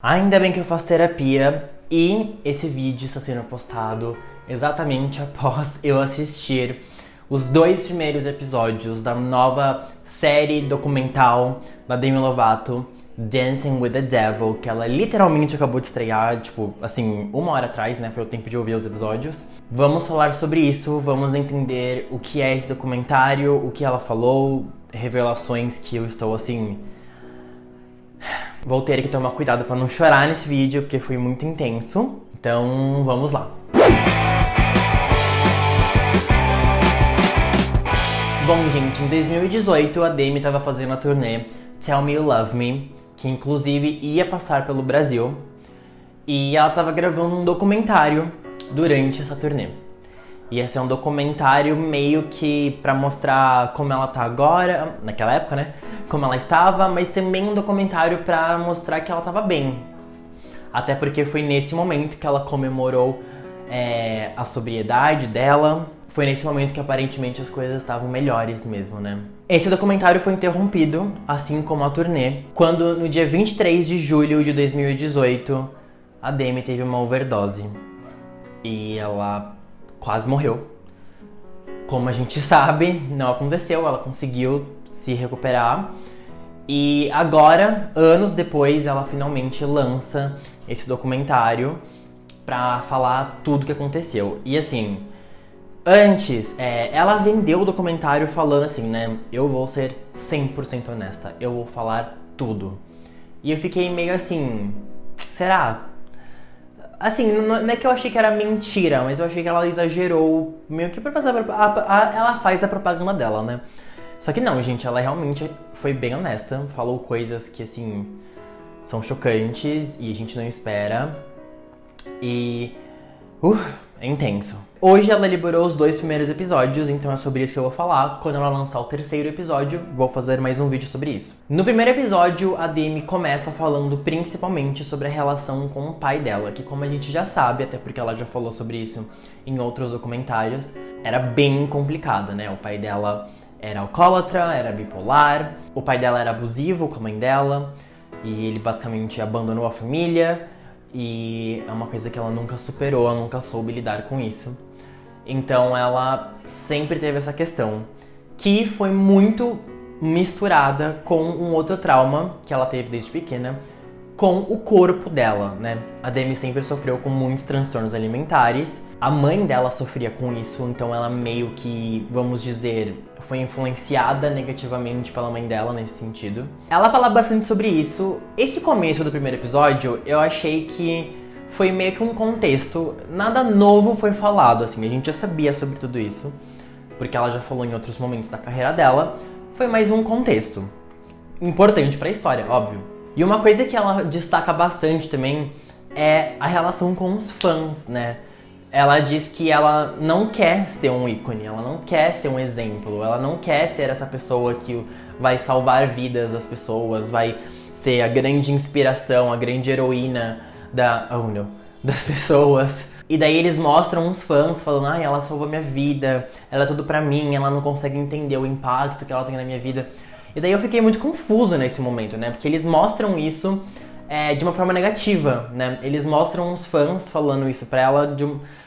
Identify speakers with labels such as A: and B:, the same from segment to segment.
A: Ainda bem que eu faço terapia e esse vídeo está sendo postado exatamente após eu assistir os 2 primeiros episódios da nova série documental da Demi Lovato, Dancing with the Devil, que ela literalmente acabou de estrear, tipo, assim, 1 hora atrás, né? Foi o tempo de ouvir os episódios. Vamos falar sobre isso, vamos entender o que é esse documentário, o que ela falou, revelações que eu estou, assim... Vou ter que tomar cuidado pra não chorar nesse vídeo, porque foi muito intenso. Então, vamos lá. Bom, gente, em 2018 a Demi tava fazendo a turnê Tell Me You Love Me, que inclusive ia passar pelo Brasil. E ela tava gravando um documentário durante essa turnê. Ia ser um documentário meio que pra mostrar como ela tá agora, naquela época, né? Como ela estava, mas também um documentário pra mostrar que ela tava bem. Até porque foi nesse momento que ela comemorou a sobriedade dela. Foi nesse momento que aparentemente as coisas estavam melhores mesmo, né? Esse documentário foi interrompido, assim como a turnê, quando no dia 23 de julho de 2018, a Demi teve uma overdose. E ela quase morreu. Como a gente sabe, não aconteceu, ela conseguiu se recuperar. E agora, anos depois, ela finalmente lança esse documentário pra falar tudo o que aconteceu. E assim, antes, ela vendeu o documentário falando assim, né? Eu vou ser 100% honesta, eu vou falar tudo. E eu fiquei meio assim, será? Assim, não é que eu achei que era mentira, mas eu achei que ela exagerou meio que pra fazer ela faz a propaganda dela, né? Só que não, gente, ela realmente foi bem honesta, falou coisas que, assim, são chocantes e a gente não espera. E... é intenso. Hoje ela liberou os 2 primeiros episódios, então é sobre isso que eu vou falar. Quando ela lançar o 3º episódio, vou fazer mais um vídeo sobre isso. No primeiro episódio, a Demi começa falando principalmente sobre a relação com o pai dela, que como a gente já sabe, até porque ela já falou sobre isso em outros documentários, era bem complicada, né? O pai dela era alcoólatra, era bipolar, o pai dela era abusivo com a mãe dela, e ele basicamente abandonou a família, e é uma coisa que ela nunca superou, ela nunca soube lidar com isso. Então ela sempre teve essa questão, que foi muito misturada com um outro trauma que ela teve desde pequena, com o corpo dela, né? A Demi sempre sofreu com muitos transtornos alimentares, a mãe dela sofria com isso, então ela meio que, vamos dizer, foi influenciada negativamente pela mãe dela nesse sentido. Ela fala bastante sobre isso. Esse começo do primeiro episódio, eu achei que foi meio que um contexto, nada novo foi falado, assim, a gente já sabia sobre tudo isso, porque ela já falou em outros momentos da carreira dela, foi mais um contexto importante pra história, óbvio. E uma coisa que ela destaca bastante também é a relação com os fãs, né? Ela diz que ela não quer ser um ícone, ela não quer ser um exemplo, ela não quer ser essa pessoa que vai salvar vidas das pessoas, vai ser a grande inspiração, a grande heroína das pessoas. E daí eles mostram uns fãs falando, ai, ela salvou minha vida, ela é tudo pra mim, ela não consegue entender o impacto que ela tem na minha vida. E daí eu fiquei muito confuso nesse momento, né? Porque eles mostram isso de uma forma negativa, né? Eles mostram os fãs falando isso pra ela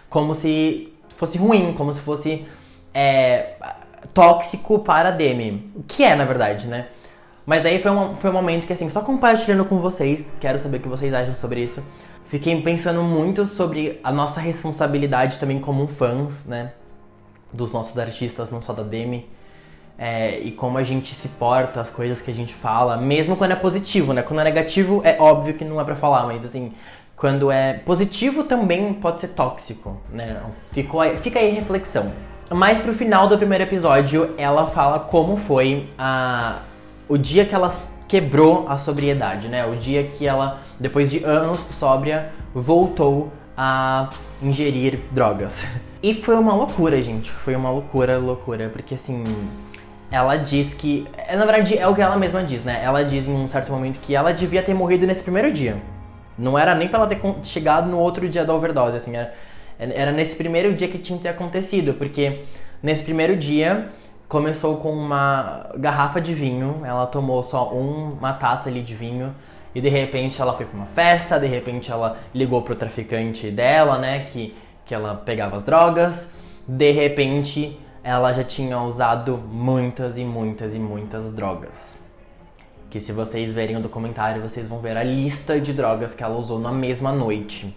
A: como se fosse ruim, como se fosse tóxico para a Demi. O que é, na verdade, né? Mas daí foi um momento que, assim, só compartilhando com vocês, quero saber o que vocês acham sobre isso. Fiquei pensando muito sobre a nossa responsabilidade também como fãs, né? Dos nossos artistas, não só da Demi. E como a gente se porta, as coisas que a gente fala, mesmo quando é positivo, né? Quando é negativo, é óbvio que não é pra falar, mas assim, quando é positivo também pode ser tóxico, né? Fica aí a reflexão. Mas pro final do primeiro episódio, ela fala como foi o dia que ela quebrou a sobriedade, né? O dia que ela, depois de anos sóbria, voltou a ingerir drogas. E foi uma loucura, gente. Foi uma loucura, porque assim... Ela diz que... Na verdade, é o que ela mesma diz, né? Ela diz em um certo momento que ela devia ter morrido nesse primeiro dia. Não era nem pra ela ter chegado no outro dia da overdose, assim. Era nesse primeiro dia que tinha que ter acontecido. Porque nesse primeiro dia, começou com uma garrafa de vinho. Ela tomou só uma taça ali de vinho. E de repente ela foi pra uma festa, de repente ela ligou pro traficante dela, né, que ela pegava as drogas. De repente ela já tinha usado muitas e muitas e muitas drogas. Que se vocês verem o documentário, vocês vão ver a lista de drogas que ela usou na mesma noite.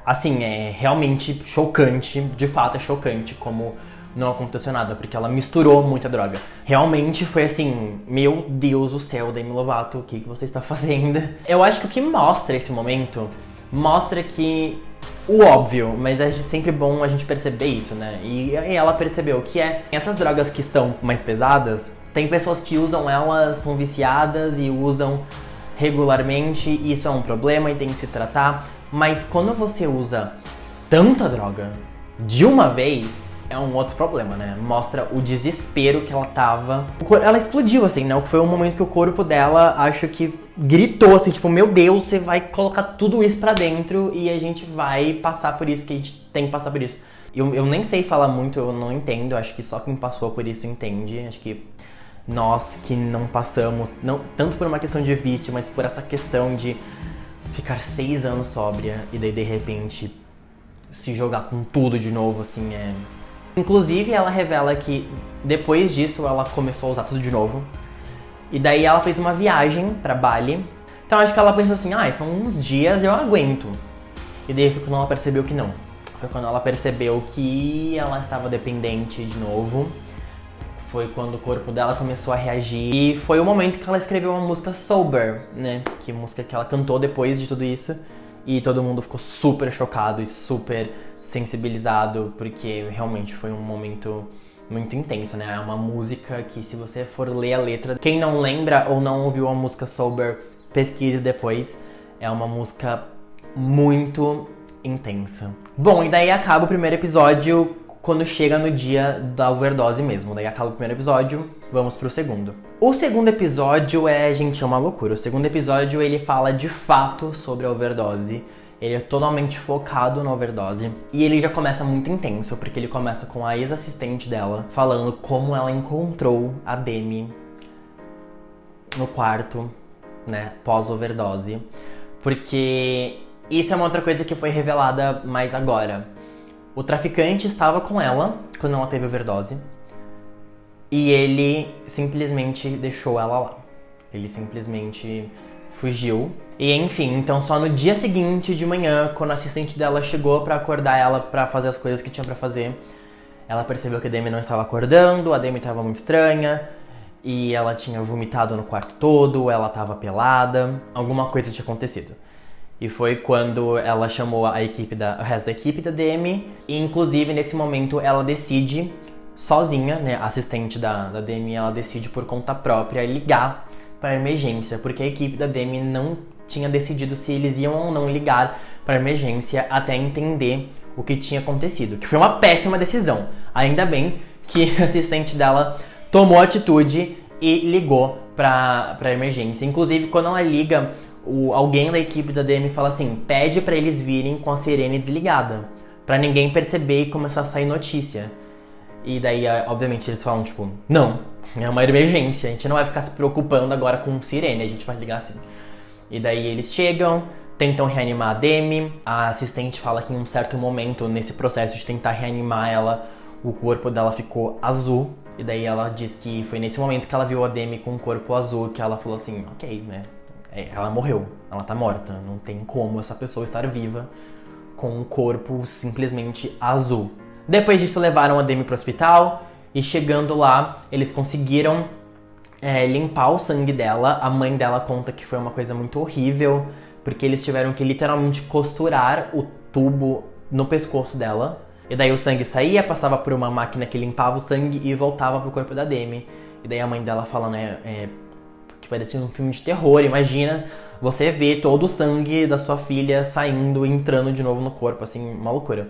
A: Assim, é realmente chocante, de fato é chocante como não aconteceu nada, porque ela misturou muita droga. Realmente foi assim, meu Deus do céu, Demi Lovato, o que você está fazendo? Eu acho que o que mostra esse momento, mostra que o óbvio, mas é sempre bom a gente perceber isso, né? E ela percebeu que essas drogas que são mais pesadas, tem pessoas que usam elas, são viciadas e usam regularmente, e isso é um problema e tem que se tratar. Mas quando você usa tanta droga de uma vez, é um outro problema, né? Mostra o desespero que ela tava. Ela explodiu, assim, né? Foi um momento que o corpo dela, acho que gritou, assim, tipo, meu Deus, você vai colocar tudo isso pra dentro e a gente vai passar por isso, porque a gente tem que passar por isso. Eu nem sei falar muito, eu não entendo, acho que só quem passou por isso entende. Acho que nós que não passamos, não tanto por uma questão de vício, mas por essa questão de ficar 6 anos sóbria e daí de repente se jogar com tudo de novo, assim, Inclusive ela revela que depois disso ela começou a usar tudo de novo. E daí ela fez uma viagem pra Bali. Então acho que ela pensou assim, são uns dias, eu aguento. E daí foi quando ela percebeu que não. Foi quando ela percebeu que ela estava dependente de novo. Foi quando o corpo dela começou a reagir. E foi o momento que ela escreveu uma música Sober, né? Que música que ela cantou depois de tudo isso. E todo mundo ficou super chocado e super sensibilizado, porque realmente foi um momento muito intenso, né? É uma música que, se você for ler a letra, quem não lembra ou não ouviu a música Sober, pesquise depois. É uma música muito intensa. Bom, e daí acaba o primeiro episódio quando chega no dia da overdose mesmo. Daí acaba o primeiro episódio, vamos pro segundo. O segundo episódio gente, é uma loucura. O segundo episódio, ele fala de fato sobre a overdose. Ele é totalmente focado na overdose. E ele já começa muito intenso, porque ele começa com a ex-assistente dela falando como ela encontrou a Demi no quarto, né, pós-overdose. Porque isso é uma outra coisa que foi revelada mais agora. O traficante estava com ela quando ela teve overdose. E ele simplesmente deixou ela lá. Ele simplesmente fugiu. E enfim, então só no dia seguinte de manhã, quando a assistente dela chegou pra acordar ela pra fazer as coisas que tinha pra fazer, ela percebeu que a Demi não estava acordando, a Demi estava muito estranha, e ela tinha vomitado no quarto todo, ela estava pelada, alguma coisa tinha acontecido. E foi quando ela chamou o resto da equipe da Demi, e inclusive nesse momento ela decide sozinha, né, a assistente da Demi, ela decide por conta própria ligar para emergência, porque a equipe da Demi não tinha decidido se eles iam ou não ligar para emergência até entender o que tinha acontecido, que foi uma péssima decisão. Ainda bem que a assistente dela tomou atitude e ligou para emergência. Inclusive, quando ela liga, alguém da equipe da Demi fala assim, pede para eles virem com a sirene desligada, para ninguém perceber e começar a sair notícia. E daí, obviamente, eles falam, tipo, não, é uma emergência, a gente não vai ficar se preocupando agora com sirene, a gente vai ligar assim. E daí eles chegam, tentam reanimar a Demi, a assistente fala que em um certo momento, nesse processo de tentar reanimar ela, o corpo dela ficou azul. E daí ela diz que foi nesse momento que ela viu a Demi com o corpo azul, que ela falou assim, ok, né, ela morreu, ela tá morta, não tem como essa pessoa estar viva com um corpo simplesmente azul. Depois disso levaram a Demi pro hospital e chegando lá eles conseguiram limpar o sangue dela. A mãe dela conta que foi uma coisa muito horrível, porque eles tiveram que literalmente costurar o tubo no pescoço dela. E daí o sangue saía, passava por uma máquina que limpava o sangue e voltava pro corpo da Demi. E daí a mãe dela fala, que parecia um filme de terror. Imagina você ver todo o sangue da sua filha saindo, entrando de novo no corpo, assim, uma loucura.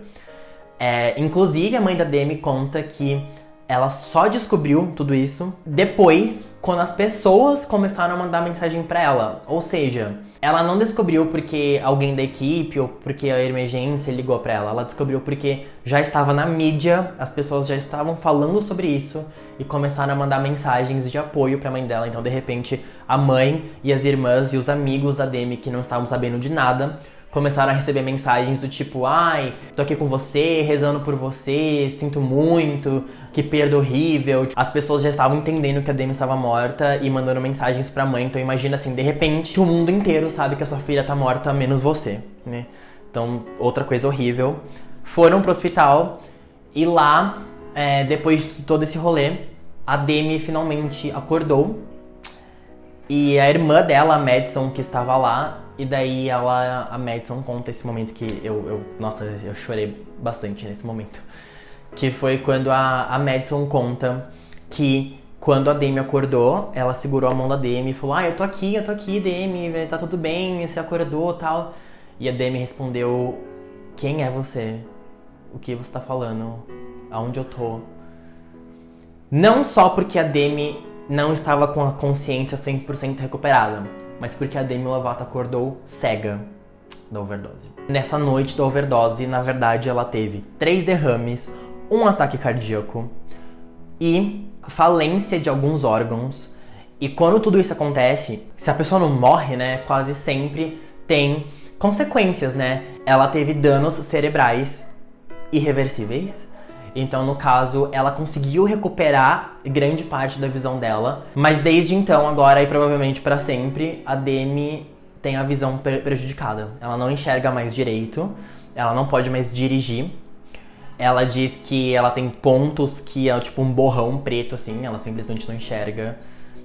A: Inclusive, a mãe da Demi conta que ela só descobriu tudo isso depois, quando as pessoas começaram a mandar mensagem pra ela. Ou seja, ela não descobriu porque alguém da equipe ou porque a emergência ligou pra ela. Ela descobriu porque já estava na mídia, as pessoas já estavam falando sobre isso e começaram a mandar mensagens de apoio pra mãe dela. Então, de repente, a mãe e as irmãs e os amigos da Demi, que não estavam sabendo de nada, começaram a receber mensagens do tipo: ai, tô aqui com você, rezando por você, sinto muito, que perda horrível. As pessoas já estavam entendendo que a Demi estava morta e mandando mensagens pra mãe. Então imagina assim, de repente o mundo inteiro sabe que a sua filha tá morta, menos você, né? Então, outra coisa horrível. Foram pro hospital e lá, depois de todo esse rolê, a Demi finalmente acordou. E a irmã dela, a Madison, que estava lá, e daí a Madison conta esse momento que nossa, eu chorei bastante nesse momento. Que foi quando a Madison conta que quando a Demi acordou, ela segurou a mão da Demi e falou: eu tô aqui, Demi, tá tudo bem, você acordou e tal. E a Demi respondeu: quem é você? O que você tá falando? Aonde eu tô? Não só porque a Demi não estava com a consciência 100% recuperada, mas porque a Demi Lovato acordou cega da overdose. Nessa noite da overdose, na verdade, ela teve 3 derrames, um ataque cardíaco e falência de alguns órgãos. E quando tudo isso acontece, se a pessoa não morre, né, quase sempre tem consequências, né? Ela teve danos cerebrais irreversíveis. Então, no caso, ela conseguiu recuperar grande parte da visão dela. Mas desde então, agora e provavelmente pra sempre, a Demi tem a visão prejudicada. Ela não enxerga mais direito, ela não pode mais dirigir. Ela diz que ela tem pontos que é tipo um borrão preto, assim, ela simplesmente não enxerga.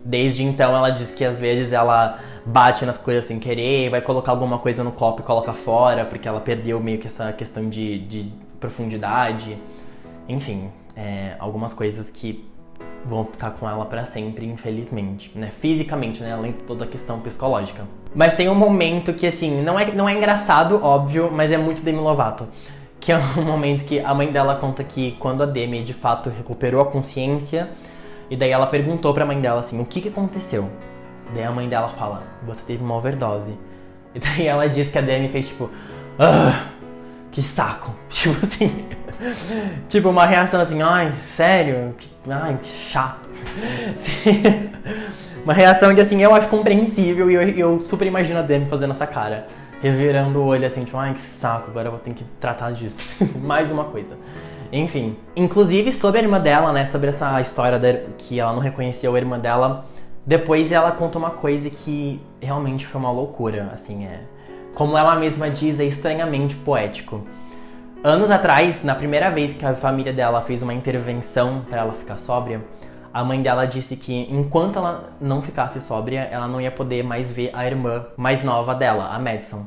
A: Desde então, ela diz que às vezes ela bate nas coisas sem querer, vai colocar alguma coisa no copo e coloca fora, porque ela perdeu meio que essa questão de profundidade. Enfim, algumas coisas que vão ficar com ela pra sempre, infelizmente, né? Fisicamente, né? Além de toda a questão psicológica. Mas tem um momento que, assim, não é engraçado, óbvio, mas é muito Demi Lovato. Que é um momento que a mãe dela conta que quando a Demi, de fato, recuperou a consciência, e daí ela perguntou pra mãe dela, assim, o que aconteceu? Daí a mãe dela fala: você teve uma overdose. E daí ela diz que a Demi fez, tipo, que saco. Tipo assim... Tipo, uma reação assim: ai, sério? Ai, que chato. Uma reação que, assim, eu acho compreensível e eu super imagino a Demi fazendo essa cara. Revirando o olho assim, tipo, ai, que saco, agora eu vou ter que tratar disso. Mais uma coisa. Enfim. Inclusive, sobre a irmã dela, né, sobre essa história que ela não reconheceu a irmã dela, depois ela conta uma coisa que realmente foi uma loucura, assim, como ela mesma diz, é estranhamente poético. Anos atrás, na primeira vez que a família dela fez uma intervenção pra ela ficar sóbria, a mãe dela disse que enquanto ela não ficasse sóbria, ela não ia poder mais ver a irmã mais nova dela, a Madison.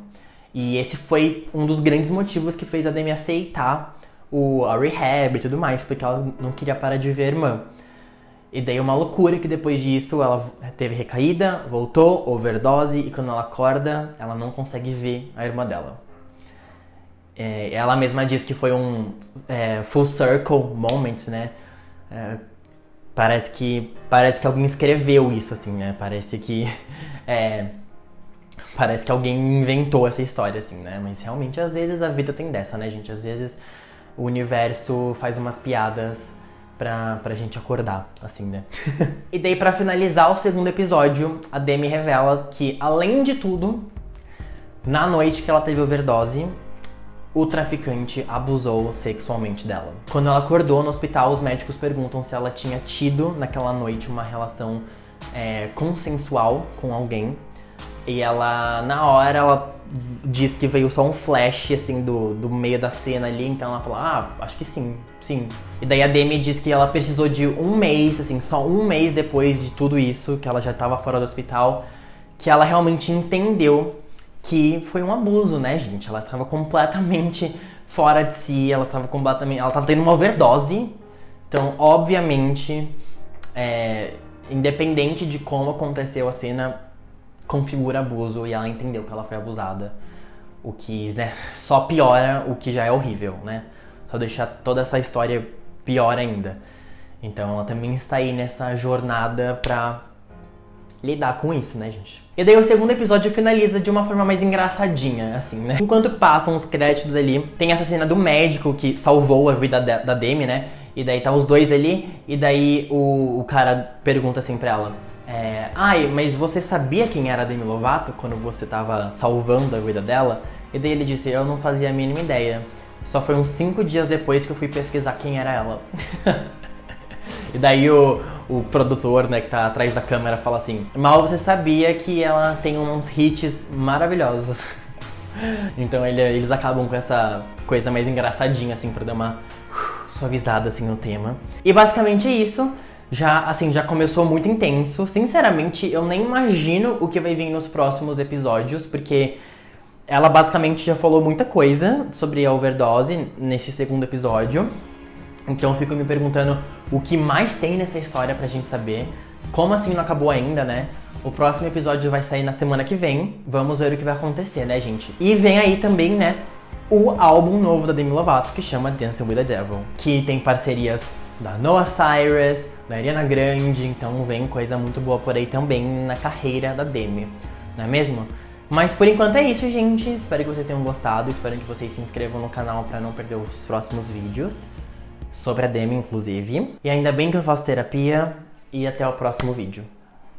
A: E esse foi um dos grandes motivos que fez a Demi aceitar a rehab e tudo mais, porque ela não queria parar de ver a irmã. E daí uma loucura que depois disso ela teve recaída, voltou, overdose, e quando ela acorda, ela não consegue ver a irmã dela. Ela mesma diz que foi um full circle moment, né? Parece que alguém escreveu isso, assim, né? Parece que alguém inventou essa história, assim, né? Mas realmente, às vezes, a vida tem dessa, né, gente? Às vezes, o universo faz umas piadas pra gente acordar, assim, né? E daí, pra finalizar o segundo episódio, a Demi revela que, além de tudo, na noite que ela teve overdose, o traficante abusou sexualmente dela. Quando ela acordou no hospital, os médicos perguntam se ela tinha tido, naquela noite, uma relação consensual com alguém. E ela, na hora, ela diz que veio só um flash, assim, do meio da cena ali. Então ela fala: acho que sim. E daí a Demi diz que ela precisou de um mês, assim, só um mês depois de tudo isso, que ela já estava fora do hospital, que ela realmente entendeu que foi um abuso, né, gente? Ela estava completamente fora de si, ela estava tendo uma overdose. Então, obviamente, independente de como aconteceu a cena, configura abuso, e ela entendeu que ela foi abusada. O que, né, só piora o que já é horrível, né? Só deixa toda essa história pior ainda. Então, ela também está aí nessa jornada pra lidar com isso, né, gente? E daí o segundo episódio finaliza de uma forma mais engraçadinha, assim, né? Enquanto passam os créditos ali, tem essa cena do médico que salvou a vida da Demi, né? E daí tá os dois ali, e daí o cara pergunta assim pra ela: ai, mas você sabia quem era a Demi Lovato quando você tava salvando a vida dela? E daí ele disse: eu não fazia a mínima ideia. Só foi uns 5 dias depois que eu fui pesquisar quem era ela. E daí o produtor, né, que tá atrás da câmera fala assim: mal você sabia que ela tem uns hits maravilhosos. Então eles acabam com essa coisa mais engraçadinha, assim, pra dar uma suavizada, assim, no tema. E basicamente é isso. Já começou muito intenso. Sinceramente, eu nem imagino o que vai vir nos próximos episódios, porque ela basicamente já falou muita coisa sobre a overdose nesse segundo episódio. Então eu fico me perguntando o que mais tem nessa história pra gente saber. Como assim não acabou ainda, né? O próximo episódio vai sair na semana que vem. Vamos ver o que vai acontecer, né, gente? E vem aí também, né, o álbum novo da Demi Lovato, que chama Dancing with the Devil. Que tem parcerias da Noah Cyrus, da Ariana Grande. Então vem coisa muito boa por aí também na carreira da Demi. Não é mesmo? Mas por enquanto é isso, gente. Espero que vocês tenham gostado. Espero que vocês se inscrevam no canal pra não perder os próximos vídeos. Sobre a Demi, inclusive. E ainda bem que eu faço terapia. E até o próximo vídeo.